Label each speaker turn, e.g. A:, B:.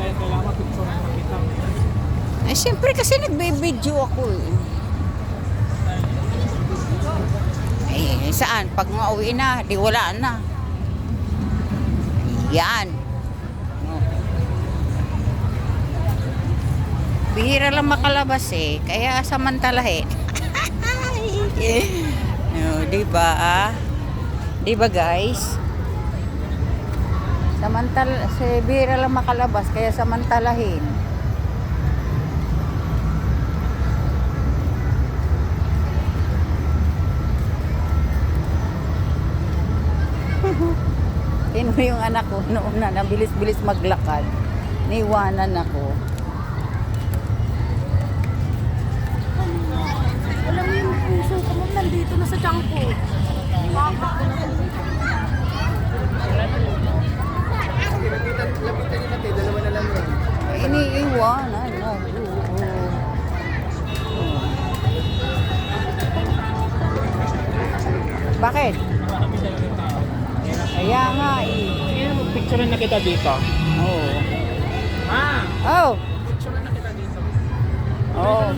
A: Kaya kailangan picture na nakita.
B: Eh, siyempre kasi nagbe-video ako eh. Eh, saan? Pag mauwi na, di wala na. Yan. Bihira lang makalabas eh. Kaya samantalahin. No, di ba? Di ba guys? Bihira lang makalabas. Kaya samantalahin. Tingnan mo yung anak ko noon na nabilis-bilis maglakad. Niiwanan ako.
C: Alam mo yung puso ko mo nandito na sa tiyan ko.
A: Lapitan niyo natin, dalawa na lang yun.
B: Iniiwanan. Bakit? Kaya nga eh.
A: Kaya picture na kita dito.
B: Oo.
A: Ah!
B: Oh!
A: Picture na kita dito.
B: Oh.